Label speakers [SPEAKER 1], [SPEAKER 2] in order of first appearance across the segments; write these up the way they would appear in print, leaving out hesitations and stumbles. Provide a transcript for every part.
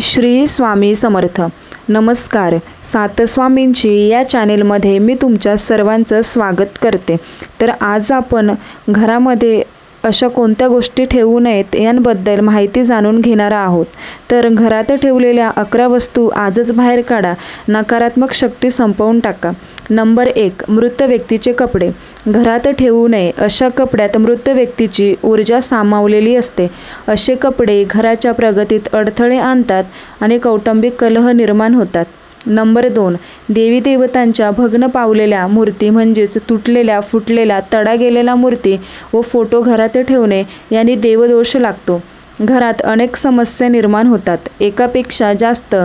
[SPEAKER 1] श्री स्वामी समर्थ. नमस्कार. सातस्वामींची या चॅनेलमध्ये मी तुमच्या सर्वांचं स्वागत करते. तर आज आपण घरामध्ये अशा कोणत्या गोष्टी ठेवू नयेत यांबद्दल माहिती जाणून घेणार आहोत. तर घरात ठेवलेल्या 11 वस्तू आजच बाहेर काढा, नकारात्मक शक्ती संपवून टाका. नंबर 1. मृत व्यक्तीचे कपडे. घरात ठेवू नये. अशा कपड्यात मृत व्यक्तीची ऊर्जा सामावलेली असते. असे कपडे घराच्या प्रगतीत अडथळे आणतात आणि कौटुंबिक कलह निर्माण होतात. नंबर 2. देवी देवतांच्या भग्न पावलेल्या मूर्ती म्हणजेच तुटलेल्या, फुटलेल्या, तडा गेलेल्या मूर्ती व फोटो घरात ठेवणे यांनी देवदोष लागतो. घरात अनेक समस्या निर्माण होतात. एकापेक्षा जास्त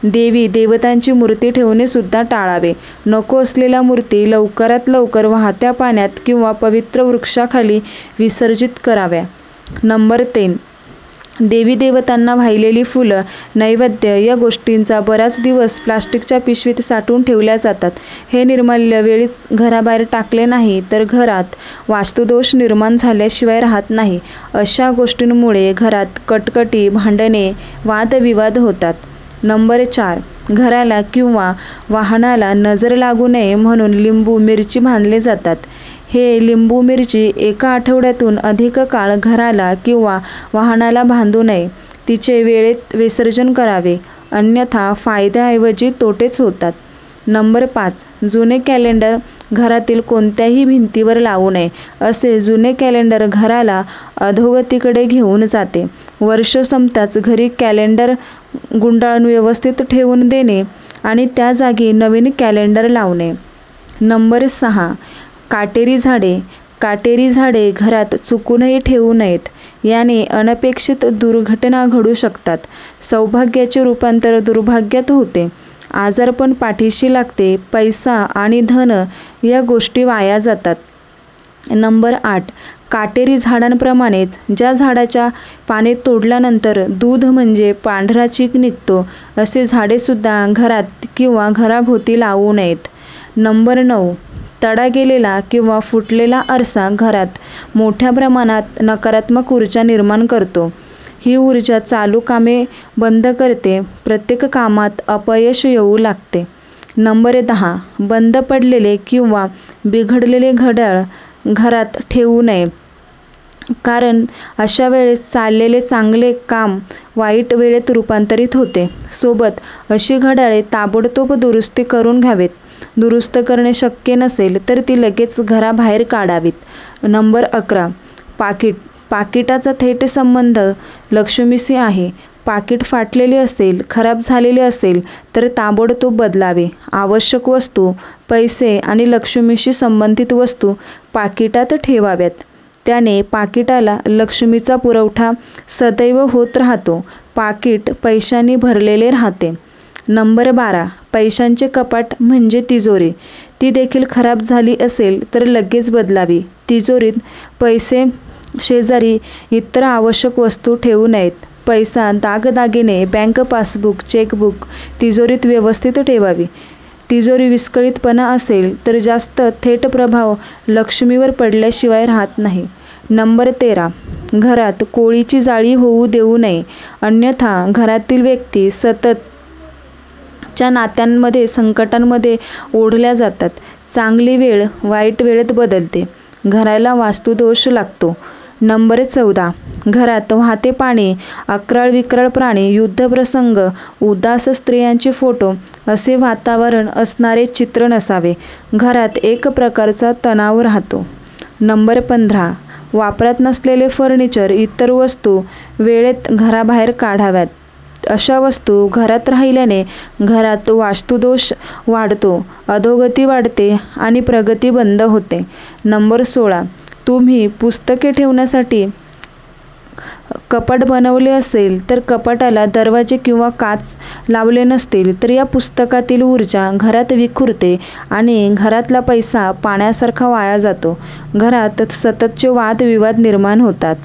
[SPEAKER 1] देवी देवतांची मूर्ती ठेवणे सुद्धा टाळावे. नको असलेल्या मूर्ती लवकरात लवकर वाहत्या पाण्यात किंवा पवित्र वृक्षाखाली विसर्जित कराव्या. नंबर 3. देवी देवतांना वाहिलेली फुलं, नैवेद्य या गोष्टींचा बराच दिवस प्लास्टिकच्या पिशवीत साठवून ठेवल्या जातात. हे निर्माल्य वेळीच घराबाहेर टाकले नाही तर घरात वास्तुदोष निर्माण झाल्याशिवाय राहत नाही. अशा गोष्टींमुळे घरात कटकटी, भांडणे, वादविवाद होतात. नंबर 4. घराला किंवा वाहनाला नजर लागू नये म्हणून लिंबू मिरची बांधले जातात. हे लिंबू मिरची एका आठवड्यातून अधिक काळ घराला किंवा वाहनाला बांधू नये. तिचे वेळेत विसर्जन करावे, अन्यथा फायद्याऐवजी तोटेच होतात. नंबर 5. जुने कॅलेंडर घरातील कोणत्याही भिंतीवर लावू नये. असे जुने कॅलेंडर घराला अधोगतीकडे घेऊन जाते. वर्ष संपताच घरी कॅलेंडर गुंडाळून व्यवस्थित ठेवून देणे आणि त्या जागी नवीन कॅलेंडर लावणे. नंबर 6. काटेरी झाडे. काटेरी झाडे घरात चुकूनही ठेवू नयेत. याने अनपेक्षित दुर्घटना घडू शकतात. सौभाग्याचे रूपांतर दुर्भाग्यात होते. आजारपण पाठीशी लागते. पैसा आणि धन या गोष्टी वाया जातात. नंबर 8. काटेरी झाडांप्रमाणेच ज्या झाडाच्या पाने तोडल्यानंतर दूध म्हणजे पांढरा चीक निघतो, असे झाडेसुद्धा घरात किंवा घराभोवती लावू नयेत. नंबर 9. तडा गेलेला किंवा फुटलेला आरसा घरात मोठ्या प्रमाणात नकारात्मक ऊर्जा निर्माण करतो. ही ऊर्जा चालू कामे बंद करते. प्रत्येक कामात अपयश येऊ लागते. नंबर 10. बंद पडलेले किंवा बिघडलेले घड्याळ घरात ठेवू नये, कारण अशा वेळेस चाललेले चांगले काम वाईट वेळेत रूपांतरित होते. सोबत अशी घड्याळे ताबडतोब दुरुस्ती करून घ्यावेत. दुरुस्त करणे शक्य नसेल तर ती लगेच घराबाहेर काढावीत. नंबर 11. पाकिट. पाकिटाचा थेट संबंध लक्ष्मीशी आहे. पाकिट फाटलेले असेल, खराब झालेले असेल तर ताबडतोब बदलावे. आवश्यक वस्तू, पैसे आणि लक्ष्मीशी संबंधित वस्तू पाकिटात ठेवाव्यात. त्याने पाकिटाला लक्ष्मीचा पुरवठा सदैव होत राहतो. पाकिट पैशांनी भरलेले राहते. नंबर 12. पैशांचे कपाट म्हणजे तिजोरी. ती देखील खराब झाली असेल तर लगेच बदलावी. तिजोरीत पैसे, शेजारी इतर आवश्यक वस्तू ठेवू नयेत. पैसा, दागदागिने, बँक पासबुक, चेकबुक तिजोरीत व्यवस्थित ठेवावी. तिजोरी विस्कळीतपणा असेल तर जास्त थेट प्रभाव लक्ष्मीवर पडल्याशिवाय राहत नाही. नंबर 13. घरात कोळीची जाळी होऊ देऊ नये, अन्यथा घरातील व्यक्ती सतत च्या नात्यांमध्ये संकटांमध्ये ओढल्या जातात. चांगली वेळ वाईट वेळेत बदलते. घराला वास्तुदोष लागतो. नंबर 14. घरात वाहते पाणी, अक्राळ विक्राळ प्राणी, युद्धप्रसंग, उदास स्त्रियांचे फोटो असे वातावरण असणारे चित्र नसावे. घरात एक प्रकारचा तणाव राहतो. नंबर 15. वापरात नसलेले फर्निचर, इतर वस्तू वेळेत घराबाहेर काढाव्यात. अशा वस्तू घरात राहिल्याने घरात वास्तुदोष वाढतो, अधोगती वाढते आणि प्रगती बंद होते. नंबर 16. तुम्ही पुस्तके ठेवण्यासाठी कपाट बनवले असेल तर कपाटाला दरवाजे किंवा काच लावले नसतील तर या पुस्तकातील ऊर्जा घरात विखुरते आणि घरातला पैसा पाण्यासारखा वाया जातो. घरात सततचे वादविवाद निर्माण होतात.